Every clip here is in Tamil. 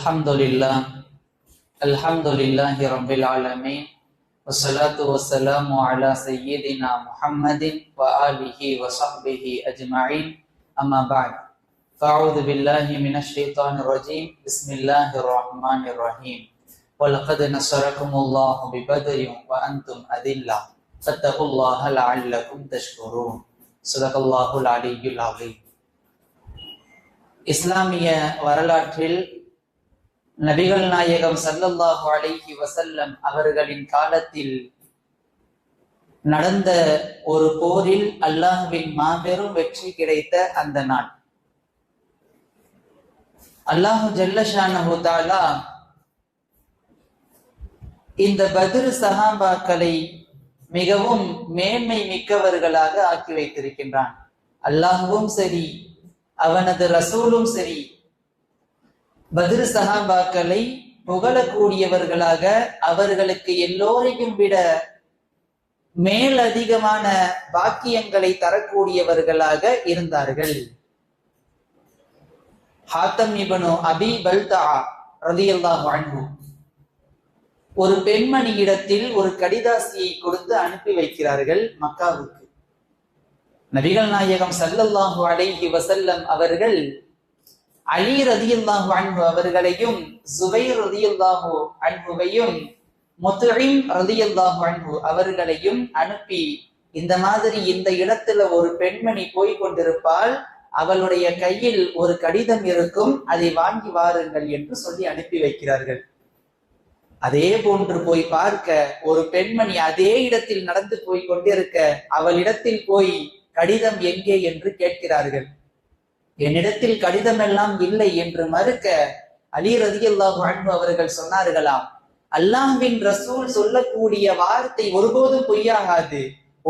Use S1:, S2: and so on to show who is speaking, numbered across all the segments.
S1: Alhamdulillahi Rabbil Alamin. Wassalatu wassalamu ala Sayyidina Muhammadin wa alihi wa sahbihi ajma'in. Amma ba'd. Fa'udhu billahi minash shaitanir rajim. Bismillahirrahmanirrahim. Walaqad nasarakumullahu bi badrin wa antum adillah. Fattaqullaha la'allakum tashkurun. Sadaqallahul aliyyul azim. இஸ்லாமிய வரலாற்றில் நபிகள் நாயகம் ஸல்லல்லாஹு அலைஹி வஸல்லம் அவர்களின் காலத்தில் நடந்த ஒரு போரில் அல்லாஹ்வின் மாபெரும் வெற்றி கிடைத்த அந்த நாள். அல்லாஹ் ஜல்ல ஷானஹு தஆலா இந்த பத்ர் சஹாபாக்களை மிகவும் மேன்மை மிக்கவர்களாக ஆக்கி வைத்திருக்கின்றான். அல்லாஹ்வும் சரி, அவனது ரசூலும் சரி, பத்ர் சஹாபாக்களை புகழக்கூடியவர்களாக, அவர்களுக்கு எல்லோரையும் விட மேலதிகமான பாக்கியங்களை தரக்கூடியவர்களாக இருந்தார்கள். ஹாத்தம் இப்னு அபி பல்தா ரலியல்லாஹு அன்ஹு ஒரு பெண்மணியிடத்தில் ஒரு கடிதாசியை கொடுத்து அனுப்பி வைக்கிறார்கள் மக்காவுக்கு. நபிகள் நாயகம் ஸல்லல்லாஹு அலைஹி வஸல்லம் அவர்கள் அலி ரலியல்லாஹு அன்ஹு அவர்களையும், ஜுபைர் ரலியல்லாஹு அன்ஹுவையும், முத்இம் ரலியல்லாஹு அன்ஹு அவர்களையும் அனுப்பி, இந்த மாதிரி இந்த இடத்துல ஒரு பெண்மணி போய் கொண்டிருப்பாள், அவளுடைய கையில் ஒரு கடிதம் இருக்கும், அதை வாங்கி வாருங்கள் என்று சொல்லி அனுப்பி வைக்கிறார்கள். அதே போன்று போய் பார்க்க ஒரு பெண்மணி அதே இடத்தில் நடந்து போய் கொண்டிருக்க, அவளிடத்தில் போய் கடிதம் எங்கே என்று கேட்கிறார்கள். என்னிடத்தில் கடிதம் எல்லாம் இல்லை என்று மறுக்க, அலி ரலியல்லாஹு அன்ஹு அவர்கள் சொன்னார்களாம், அல்லாஹ்வின் ரசூல் சொல்லக்கூடிய வார்த்தை ஒருபோதும் பொய்யாகாது.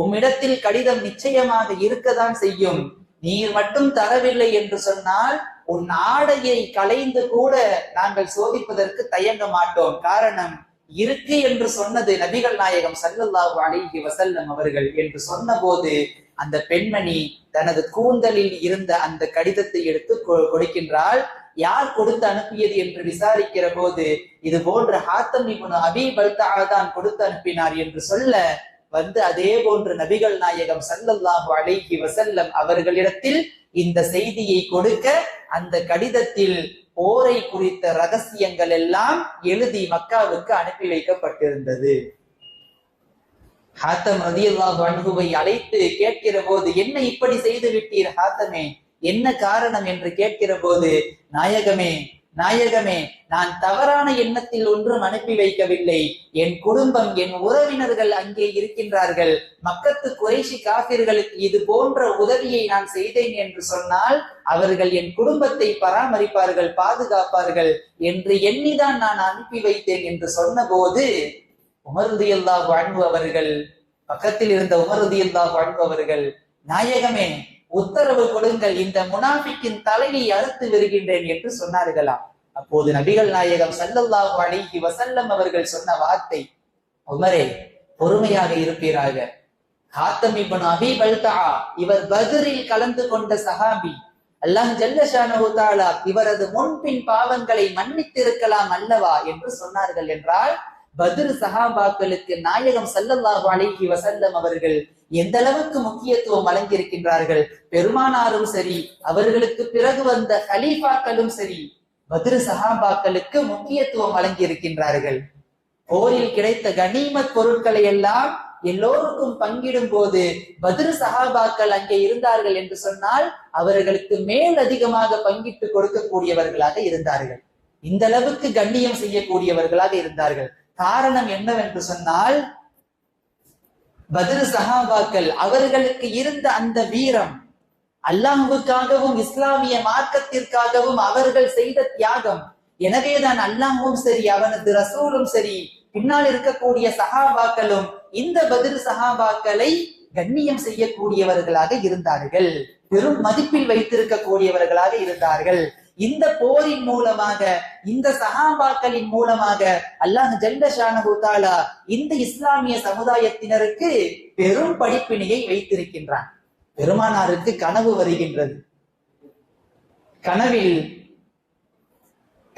S1: உம்மிடத்தில் கடிதம் நிச்சயமாக இருக்கதான் செய்யும். நீர் மட்டும் தரவில்லை என்று சொன்னால் உன் ஆடையை களைந்து கூட நாங்கள் சோதிப்பதற்கு தயங்க மாட்டோம். காரணம், இருக்கு என்று சொன்னது நபிகள் நாயகம் ஸல்லல்லாஹு அலைஹி வஸல்லம் அவர்கள் என்று சொன்ன போது அந்த பெண்மணி தனது கூந்தலில் இருந்த அந்த கடிதத்தை எடுத்து கொடுக்கின்றாள். யார் கொடுத்து அனுப்பியது என்று விசாரிக்கிற போது, இது போன்ற ஹாத்தம் இப்னு அபி பல்தா தான் கொடுத்து அனுப்பினார் என்று சொல்ல வந்து, அதே போன்று நபிகள் நாயகம் ஸல்லல்லாஹு அலைஹி வஸல்லம் அவர்களிடத்தில் இந்த செய்தியை கொடுக்க, அந்த கடிதத்தில் போரை குறித்த ரகசியங்கள் எல்லாம் எழுதி மக்காவுக்கு அனுப்பி வைக்கப்பட்டிருந்தது. ஹாத்தம் ரலியல்லாஹு அன்ஹுவை அழைத்து கேட்கிற போது, என்ன இப்படி செய்து விட்டீர் ஹாத்தமே, என்ன காரணம் என்று கேட்கிற போது, நாயகமே, நான் தவறான எண்ணத்தில் ஒன்றும் அனுப்பி வைக்கவில்லை. என் குடும்பம், என் உறவினர்கள் அங்கே இருக்கின்றார்கள். மக்கத்து குறைஷி காபிர்களுக்கு இது போன்ற உதவியை நான் செய்தேன் என்று சொன்னால் அவர்கள் என் குடும்பத்தை பராமரிப்பார்கள், பாதுகாப்பார்கள் என்று எண்ணிதான் நான் அனுப்பி வைத்தேன் என்று சொன்ன போது, உமர் ரலியல்லாஹு அன்ஹு அவர்கள், பக்கத்தில் இருந்த உமர் ரலியல்லாஹு அன்ஹு அவர்கள், நாயகமே உத்தரவு கொடுங்கள், இந்த முனாஃபிக்கின் தலையை அறுத்து வருகின்றேன் என்று சொன்னார்களாம். அப்போது நபிகள் நாயகம் ஸல்லல்லாஹு அலைஹி வஸல்லம் அவர்கள் சொன்ன வார்த்தை, உமரே பொறுமையாக இருப்பீராக. ஹாத்தம் இப்னு அபி பல்தா இவர் பத்ரில் கலந்து கொண்ட சஹாபி. அல்லாஹ் ஜல்ல ஷானஹு தஆலா இவரது முன்பின் பாவங்களை மன்னித்திருக்கலாம் அல்லவா என்று சொன்னார்கள் என்றால், பத்ர் சஹாபாக்களுக்கு நாயகம் ஸல்லல்லாஹு அலைஹி வஸல்லம் அவர்கள் எந்த அளவுக்கு முக்கியத்துவம் வழங்கியிருக்கின்றார்கள். பெருமானாரும் சரி, அவர்களுக்கு பிறகு வந்த கலீஃபாக்களும் சரி, பத்ர் சஹாபாக்களுக்கு முக்கியத்துவம் வழங்கி இருக்கின்றார்கள். போரில் கிடைத்த கனிமத் பொருட்களை எல்லாம் எல்லோருக்கும் பங்கிடும் போது பத்ர் சஹாபாக்கள் அங்கே இருந்தார்கள் என்று சொன்னால் அவர்களுக்கு மேல் அதிகமாக பங்கிட்டு கொடுக்கக்கூடியவர்களாக இருந்தார்கள். இந்த அளவுக்கு கண்ணியம் செய்யக்கூடியவர்களாக இருந்தார்கள். காரணம் என்னவென்று சொன்னால், பத்ர் சஹாபாக்கள் அவர்களுக்கு இருந்த அந்த வீரம், அல்லாஹ்வுக்காகவும் இஸ்லாமிய மார்க்கத்திற்காகவும் அவர்கள் செய்த தியாகம். எனவேதான் அல்லாஹ்வும் சரி, அவனது ரசூலும் சரி, பின்னால் இருக்கக்கூடிய சஹாபாக்களும் இந்த பத்ர் சஹாபாக்களை கண்ணியம் செய்யக்கூடியவர்களாக இருந்தார்கள், பெரும் மதிப்பில் வைத்திருக்கக்கூடியவர்களாக இருந்தார்கள். இந்த போரின் மூலமாக, இந்த சஹாபாக்களின் மூலமாக அல்லாஹ் ஜல்ல ஷானஹு தஆலா இந்த இஸ்லாமிய சமுதாயத்தினருக்கு பெரும் படிப்பினையை வைத்திருக்கின்றான். பெருமானாருக்கு கனவு வருகின்றது. கனவில்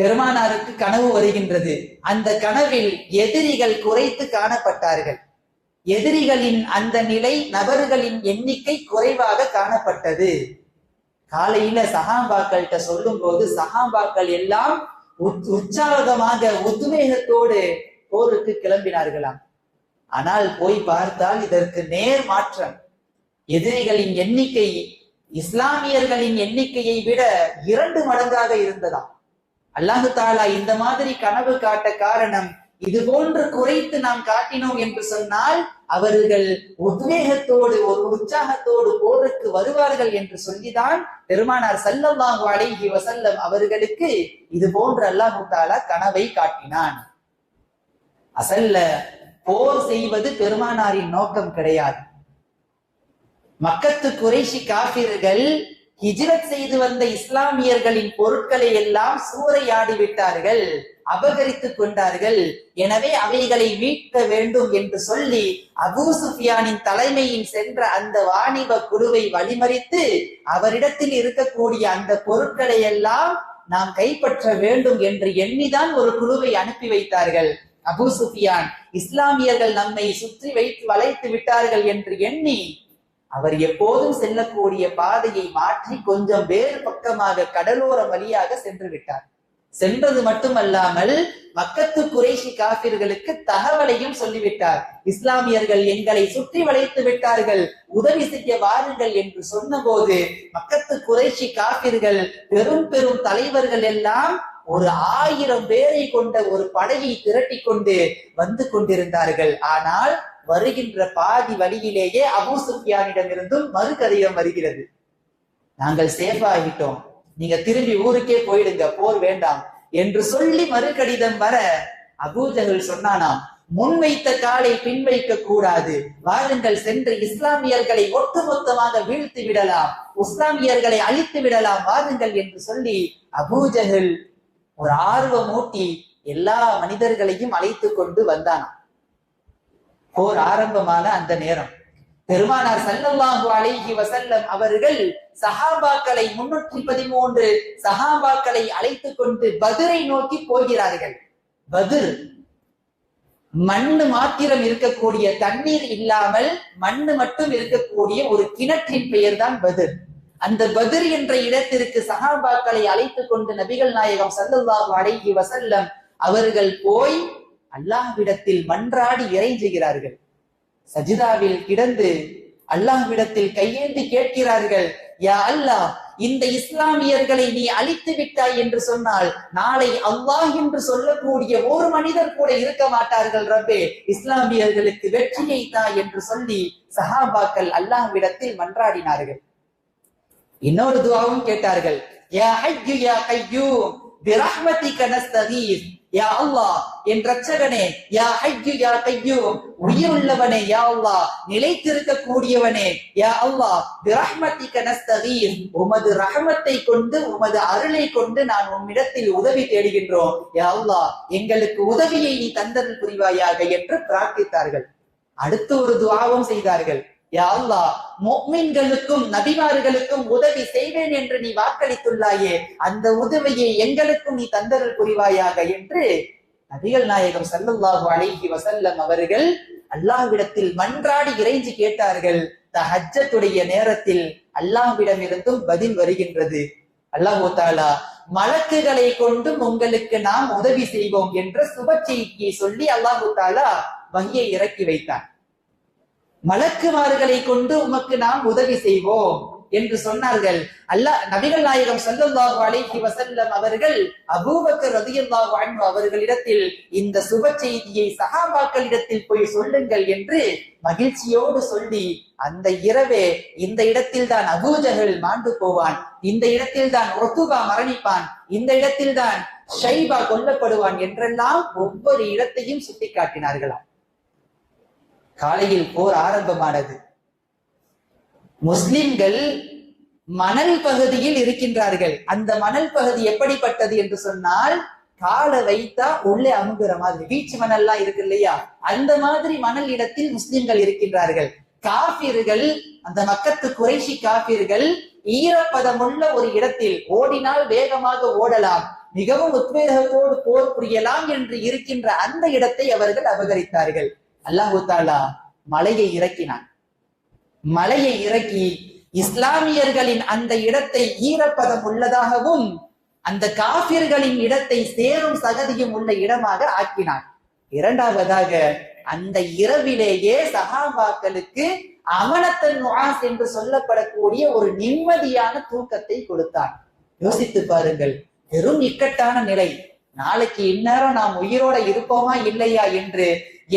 S1: பெருமானாருக்கு கனவு வருகின்றது. அந்த கனவில் எதிரிகள் குறைத்து காணப்பட்டார்கள். எதிரிகளின் அந்த நிலை, நபர்களின் எண்ணிக்கை குறைவாக காணப்பட்டது. காலையில சஹாபாக்கள்கிட்ட சொல்லும் போது சஹாபாக்கள் எல்லாம் உற்சாகமாக உத்வேகத்தோடு போருக்கு கிளம்பினார்களாம். ஆனால் போய் பார்த்தால் இதற்கு நேர் மாற்றம். எதிரிகளின் எண்ணிக்கை இஸ்லாமியர்களின் எண்ணிக்கையை விட 2 மடங்காக இருந்ததாம். அல்லாஹு தாலா இந்த மாதிரி கனவு காட்ட காரணம், இது போன்று குறைத்து நாம் காட்டினோம் என்று சொன்னால் அவர்கள் உத்வேகத்தோடு ஒரு உற்சாகத்தோடு போருக்கு வருவார்கள் என்று சொல்லிதான் பெருமானார் ஸல்லல்லாஹு அலைஹி வஸல்லம் அவர்களுக்கு இது போன்று அல்லாஹு தாலா கனவை காட்டினான். அசல்ல போர் செய்வது பெருமானாரின் நோக்கம் கிடையாது. மக்கத்து குறைஷி காபிர்கள் ஹிஜ்ரத் செய்து வந்த இஸ்லாமியர்களின் பொருட்களை எல்லாம் சூறையாடி விட்டார்கள், அபகரித்துக் கொண்டார்கள். எனவே அவைகளை மீட்க வேண்டும் என்று சொல்லி அபூ சுஃபியானின் தலைமையில் சென்ற அந்த வாணிப குழுவை வழிமறித்து அவரிடத்தில் இருக்கக்கூடிய அந்த பொருட்களை எல்லாம் நாம் கைப்பற்ற வேண்டும் என்று எண்ணிதான் ஒரு குழுவை அனுப்பி வைத்தார்கள். அபூ சுஃபியான் இஸ்லாமியர்கள் நம்மை சுற்றி வைத்து வளைத்து விட்டார்கள் என்று எண்ணி அவர் எப்போதும் செல்லக்கூடிய பாதையை மாற்றி கொஞ்சம் வேறு பக்கமாக கடலோர வழியாக சென்று விட்டார். சென்றது மட்டுமல்லாமல் மக்கத்து குறைஷி காபிர்களுக்கு தகவலையும் சொல்லிவிட்டார். இஸ்லாமியர்கள் எங்களை சுற்றி வளைத்து விட்டார்கள், உதவி செய்ய வாருங்கள் என்று சொன்ன போது மக்கத்து குறைஷி காபிர்கள் பெரும் பெரும் தலைவர்கள் எல்லாம் ஒரு 1000 பேரை கொண்ட ஒரு படையை திரட்டி கொண்டு வந்து கொண்டிருந்தார்கள். ஆனால் வருகின்ற பாதி வழியிலேயே அபூ சுஃபியானிடம் இருந்தும் மறுகடிதம் வருகிறது. நாங்கள் சேஃப் ஆகிட்டோம், நீங்க திரும்பி ஊருக்கே போயிடுங்க, போர் வேண்டாம் என்று சொல்லி மறுகடிதம் வர அபூஜஹல் சொன்னானாம், முன் வைத்த காலை பின் வைக்க கூடாது, வாருங்கள் சென்று இஸ்லாமியர்களை ஒட்டுமொத்தமாக வீழ்த்தி விடலாம், இஸ்லாமியர்களை அழித்து விடலாம், வாருங்கள் என்று சொல்லி அபூஜஹல் ஒரு ஆர்வமூட்டி எல்லா மனிதர்களையும் அழைத்து கொண்டு வந்தானாம். போர் ஆரம்பமான அந்த நேரம் பெருமானார் ஸல்லல்லாஹு அலைஹி வஸல்லம் அவர்கள் சஹாபாக்களை 313 சஹாபாக்களை அழைத்துக் கொண்டு பத்ரை நோக்கி போகிறார்கள். பத்ர் மண்ணு மாத்திரம் இருக்கக்கூடிய, தண்ணீர் இல்லாமல் மண்ணு மட்டும் இருக்கக்கூடிய ஒரு கிணற்றின் பெயர் தான் பத்ர். அந்த பத்ர் என்ற இடத்திற்கு சஹாபாக்களை அழைத்துக் கொண்டு நபிகள் நாயகம் ஸல்லல்லாஹு அலைஹி வஸல்லம் அவர்கள் போய் அல்லாஹ்விடத்தில் மன்றாடி இறைஞ்சுகிறார்கள். சஜிதாவில் கிடந்து அல்லாஹ்விடத்தில் கையேந்தி கேட்கிறார்கள், யா அல்லாஹ், இந்த இஸ்லாமியர்களை நீ அழித்து விட்டாய் என்று சொன்னால் நாளை அல்லாஹ் என்று சொல்லக்கூடிய ஒரு மனிதர் கூட இருக்க மாட்டார்கள் ரப்பே, இஸ்லாமியர்களுக்கு வெற்றியை தா என்று சொல்லி சஹாபாக்கள் அல்லாஹ்விடத்தில் மன்றாடினார்கள். இன்னொரு துஆவும் கேட்டார்கள், யா ஹய்யு யா கய்யூம் பிரஹ்மதிக நஸ்தகீஸ், யா அல்லாஹ் என் ரட்சகனே, யா ஹய்யு யா கய்யூம் உயிருள்ளவனே, யா அல்லாஹ் நிலைத்திருக்க கூடியவனே, யா அல்லாஹ் பிரஹ்மதிக நஸ்தகீஸ், உமது ரஹமத்தை கொண்டு உமது அருளை கொண்டு நான் உம்மிடத்தில் உதவி தேடுகின்றோம், யா அல்லாஹ் எங்களுக்கு உதவியை நீ தந்தருள் புரிவாயாக என்று பிரார்த்தித்தார்கள். அடுத்து ஒரு துஆவும் செய்தார்கள், யா அல்லாஹ் முஃமின்களுக்கும் நபிமார்களுக்கும் உதவி செய்வேன் என்று நீ வாக்களித்துள்ளாயே, அந்த உதவியை எங்களுக்கும் நீ தந்தருள் புரிவாயாக என்று நபிகள் நாயகம் ஸல்லல்லாஹு அலைஹி வஸல்லம் அவர்கள் அல்லாஹ்விடத்தில் மன்றாடி இறைஞ்சி கேட்டார்கள். தஹஜ்ஜத்துடைய நேரத்தில் அல்லாஹ்விடம் இருந்தும் பதில் வருகின்றது. அல்லாஹ் தஆலா மலக்குகளை கொண்டு உங்களுக்கு நாம் உதவி செய்வோம் என்ற சுப செய்தியை சொல்லி அல்லாஹ் தஆலா வஹ்யை இறக்கி வைத்தார். மலக்குமார்களை கொண்டு உமக்கு நாம் உதவி செய்வோம் என்று சொன்னார்கள். நபிகள் நாயகம் ஸல்லல்லாஹு அலைஹி வஸல்லம் அவர்கள் அபூபக்கர் ரலியல்லாஹு அன்ஹு அவர்களிடத்தில் இந்த சுப செய்தியை சஹாபாக்களிடத்தில் போய் சொல்லுங்கள் என்று மகிழ்ச்சியோடு சொல்லி, அந்த இரவே இந்த இடத்தில் தான் அபூஜஹல் மாண்டு போவான், இந்த இடத்தில் தான் உத்பா மரணிப்பான், இந்த இடத்தில் தான் ஷைபா கொல்லப்படுவான் என்றெல்லாம் ஒவ்வொரு இடத்தையும் சுட்டி காட்டினார்களாம். காலையில் போர் ஆரம்பமானது. முஸ்லிம்கள் மணல் பகுதியில் இருக்கின்றார்கள். அந்த மணல் பகுதி எப்படிப்பட்டது என்று சொன்னால், காலை வைத்தா உள்ளே அமுங்குற மாதிரி பீச் மணல்லாம் இருக்கு இல்லையா, அந்த மாதிரி மணல் இடத்தில் முஸ்லிம்கள் இருக்கின்றார்கள். காபிர்கள், அந்த மக்கத்து குறைஷி காபிர்கள் ஈரப்பதமுள்ள ஒரு இடத்தில், ஓடினால் வேகமாக ஓடலாம், மிகவும் உத்வேகத்தோடு போர் புரியலாம் என்று இருக்கின்ற அந்த இடத்தை அவர்கள் அபகரித்தார்கள். அல்லாஹு தாலா மலையை இறக்கினான். மலையை இறக்கி இஸ்லாமியர்களின் அந்த இடத்தை ஈரப்பதம் உள்ளதாகவும் அந்த காபிர்களின் இடத்தை சேரும் சகதியும் உள்ள இடமாக ஆக்கினான். இரண்டாவதாக அந்த இரவிலேயே சஹாபாக்களுக்கு அமனத்தன் நுஆஸ் என்று சொல்லப்படக்கூடிய ஒரு நிம்மதியான தூக்கத்தை கொடுத்தான். யோசித்து பாருங்கள், பெரும் இக்கட்டான நிலை. நாளைக்கு இந்நேரம் நாம் உயிரோட இருப்போமா இல்லையா என்று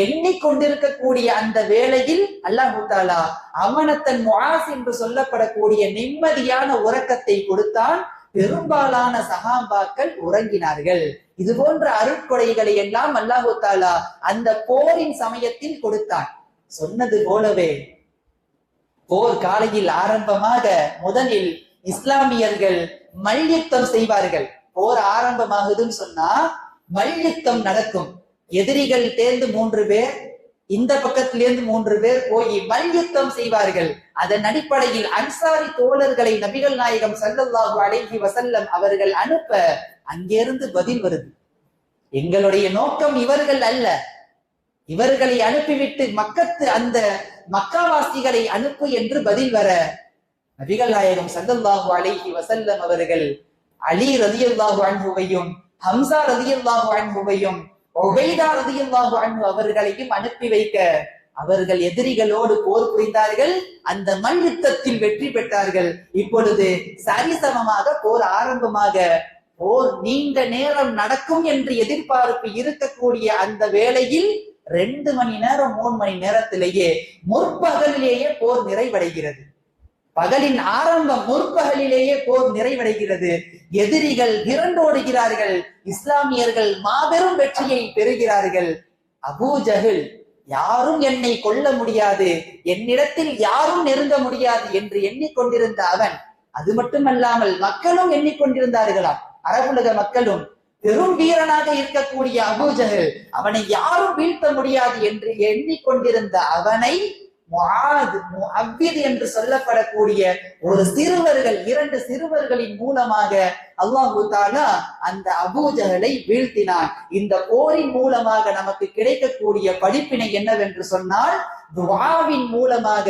S1: எண்ணிக்கொண்டிருக்கக்கூடிய அந்த வேளையில் அல்லாஹ் தஆலா அமனத்தன் நுஆஸ் என்று சொல்லப்படக்கூடிய நிம்மதியான உறக்கத்தை கொடுத்தான். பெரும்பாலான சஹாபாக்கள் உறங்கினார்கள். இது போன்ற அருட்கொடைகளை எல்லாம் அல்லாஹ் தஆலா அந்த போரின் சமயத்தில் கொடுத்தான். சொன்னது போலவே போர் காலையில் ஆரம்பமாக முதலில் இஸ்லாமியர்கள் மல்யுத்தம் செய்வார்கள். போர் ஆரம்பமாகுதுன்னு சொன்னா மல்யுத்தம் நடக்கும். எதிரிகள் தேர்ந்து 3 பேர், இந்த பக்கத்திலிருந்து 3 பேர் போய் மல்யுத்தம் செய்வார்கள். அதன் அடிப்படையில் அன்சாரி தோழர்களை நபிகள் நாயகம் ஸல்லல்லாஹு அலைஹி வஸல்லம் அவர்கள் அனுப்ப அங்கிருந்து பதில் வருது. எங்களுடைய நோக்கம் இவர்கள் அல்ல, இவர்களை அனுப்பிவிட்டு மக்கத்து அந்த மக்காவாசிகளை அனுப்பு என்று பதில் வர நபிகள் நாயகம் ஸல்லல்லாஹு அலைஹி வஸல்லம் அவர்கள் அலி ரலியல்லாஹு அன்ஹுவையும் ஹம்சா ரலியல்லாஹு அன்ஹுவையும் உபைதா ரலியல்லாஹு அன்ஹு அவர்களையும் அனுப்பி வைக்க அவர்கள் எதிரிகளோடு போர் புரிந்தார்கள். அந்த மல்யுத்தத்தில் வெற்றி பெற்றார்கள். இப்பொழுது சரிசமமாக போர் ஆரம்பமாக போர் நீண்ட நேரம் நடக்கும் என்று எதிர்பார்ப்பு இருக்கக்கூடிய அந்த வேளையில் 2 மணி நேரம் 3 மணி நேரத்திலேயே முற்பகலிலேயே போர் நிறைவடைகிறது. பகலின் ஆரம்பம் முற்பகலிலேயே போர் நிறைவடைகிறது. எதிரிகள் விரண்டோடுகிறார்கள். இஸ்லாமியர்கள் மாபெரும் வெற்றியை பெறுகிறார்கள். அபூ ஜஹல் யாரும் என்னை கொல்ல முடியாது, என்னிடத்தில் யாரும் நெருங்க முடியாது என்று எண்ணிக்கொண்டிருந்த அவன், அது மட்டுமல்லாமல் மக்களும் எண்ணிக்கொண்டிருந்தார்களாம். அரபுலக மக்களும் பெரும் வீரனாக இருக்கக்கூடிய அபூ ஜஹல் அவனை யாரும் வீழ்த்த முடியாது என்று எண்ணிக்கொண்டிருந்த அவனை முஆத் முஅவ்வித் என்று சொல்லப்படக்கூடிய ஒரு சிறுவர்கள் 2 சிறுவர்களின் மூலமாக அல்லாஹ் தஆலா அந்த அபூ ஜஹலை வீழ்த்தினான். இந்த போரின் மூலமாக நமக்கு கிடைக்கக்கூடிய படிப்பினை என்னவென்று சொன்னால், துஆவின் மூலமாக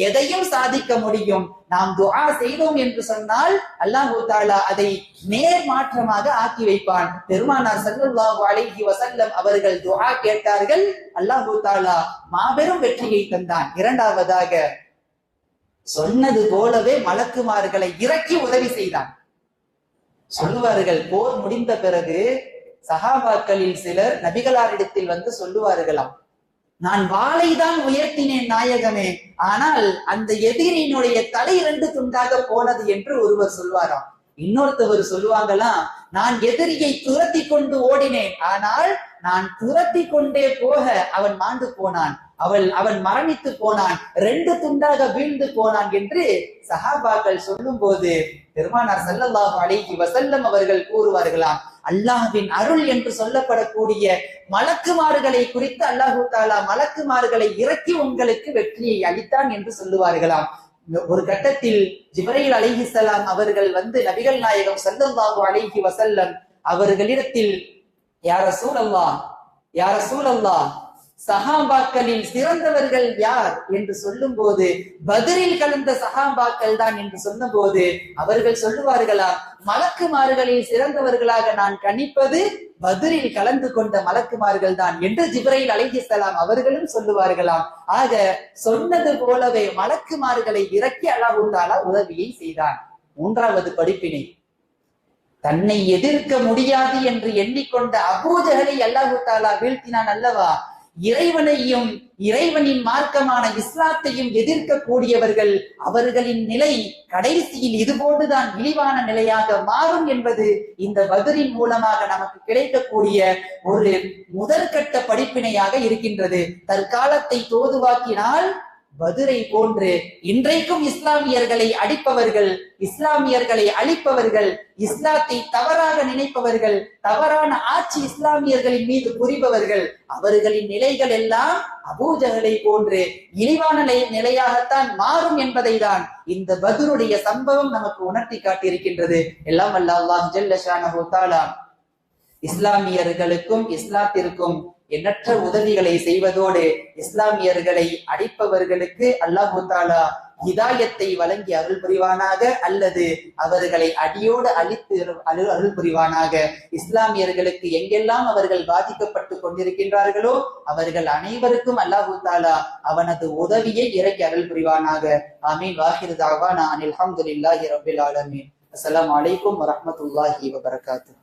S1: எதையும் சாதிக்க முடியும். நாம் துஆ செய்தோம் என்று சொன்னால் அல்லாஹ் தஆலா அதை நேர் மாற்றமாக ஆக்கி வைப்பான். பெருமானார் ஸல்லல்லாஹு அலைஹி வஸல்லம் அவர்கள் துஆ கேட்டார்கள். அல்லாஹ் தஆலா மாபெரும் வெற்றியை தந்தான். இரண்டாவதாக சொன்னது போலவே மலக்குமார்களை இறக்கி உதவி செய்தான். சொல்லுவார்கள், போர் முடிந்த பிறகு சஹாபாக்களில் சிலர் நபிகளாரிடத்தில் வந்து சொல்லுவார்களாம், நான் வாளை தான் உயர்த்தினேன் நாயகமே, ஆனால் அந்த எதிரியினுடைய தலை 2 துண்டாக போனது என்று ஒருவர் சொல்வாராம். இன்னொருத்தவர் சொல்லுவாங்களாம், நான் எதிரியை துரத்தி கொண்டு ஓடினேன், ஆனால் நான் துரத்தி கொண்டே போக அவன் மாண்டு போனான், அவன் மரணித்து போனான், 2 துண்டாக வீழ்ந்து போனான் என்று சஹாபாக்கள் சொல்லும் போது பெருமானார் ஸல்லல்லாஹு அலைஹி வஸல்லம் அவர்கள் கூறுவார்களாம், அல்லாஹ்வின் அருள் என்று சொல்லப்படக்கூடிய மலக்குமார்களை குறித்து அல்லாஹு தஆலா மலக்குமார்களை இறக்கி உங்களுக்கு வெற்றியை அளித்தான் என்று சொல்லுவார்களாம். ஒரு கட்டத்தில் ஜிப்ரீல் அலைஹிஸ்ஸலாம் அவர்கள் வந்து நபிகள் நாயகம் ஸல்லல்லாஹு அலைஹி வஸல்லம் அவர்களிடத்தில், யா ரசூலல்லாஹ், யா ரசூலல்லாஹ், சஹாபாக்களில் சிறந்தவர்கள் யார் என்று சொல்லும் போது பத்ரில் கலந்த சஹாபாக்கள் தான் என்று சொன்ன போது அவர்கள் சொல்லுவார்களா, மலக்குமார்களில் சிறந்தவர்களாக நான் கணிப்பது பத்ரில் கலந்து கொண்ட மலக்குமார்கள் தான் என்று ஜிப்ரீல் அலைஹிஸ்ஸலாம் அவர்களும் சொல்லுவார்களாம். ஆக சொன்னது போலவே மலக்குமார்களை இறக்கி அல்லாஹ் தஆலா உதவியை செய்தான். மூன்றாவது படிப்பினை, தன்னை எதிர்க்க முடியாது என்று எண்ணிக்கொண்ட அபூ ஜஹலை அல்லாஹ் தஆலா வீழ்த்தினான் அல்லவா. இறைவனையும் இறைவனின் மார்க்கமான இஸ்லாத்தையும் எதிர்க்கக்கூடியவர்கள் அவர்களின் நிலை கடைசியில் இதுபோன்றுதான் இழிவான நிலையாக மாறும் என்பது இந்த பத்ரின் மூலமாக நமக்கு கிடைக்கக்கூடிய ஒரு முதற்கட்ட படிப்பினையாக இருக்கின்றது. தற்காலத்தை தோதுவாக்கினால் பத்ரை போன்று இன்றைக்கும் இஸ்லாமியர்களை அடிப்பவர்கள், இஸ்லாமியர்களை அழிப்பவர்கள், இஸ்லாத்தை தவறாக நினைப்பவர்கள், தவறான ஆட்சி இஸ்லாமியர்களின் மீது புரிபவர்கள், அவர்களின் நிலைகள் எல்லாம் அபூ ஜஹலை போன்று இழிவான நிலையாகத்தான் மாறும் என்பதை தான் இந்த பத்ருடைய சம்பவம் நமக்கு உணர்த்தி காட்டியிருக்கின்றது. எல்லாம் வல்ல அல்லாஹ் ஜல்ல ஷானஹு தஆலா இஸ்லாமியர்களுக்கும் இஸ்லாத்திற்கும் எண்ணற்ற உதவிகளை செய்வதோடு இஸ்லாமியர்களை அடிப்பவர்களுக்கு அல்லாஹு தாலா ஹிதாயத்தை வழங்கி அருள் புரிவானாக, அல்லது அவர்களை அடியோடு அழித்து அருள் புரிவானாக. இஸ்லாமியர்களுக்கு எங்கெல்லாம் அவர்கள் பாதிக்கப்பட்டு கொண்டிருக்கின்றார்களோ அவர்கள் அனைவருக்கும் அல்லாஹு தாலா அவனது உதவியை இறக்கி அருள் புரிவானாக. ஆமீன். வாஹிரு தாவானா அனில் ஹம்துலில்லாஹி ரப்பில் ஆலமீன். அஸ்ஸலாமு அலைக்கும் வரஹ்மத்துல்லாஹி வபரகாத்துஹு.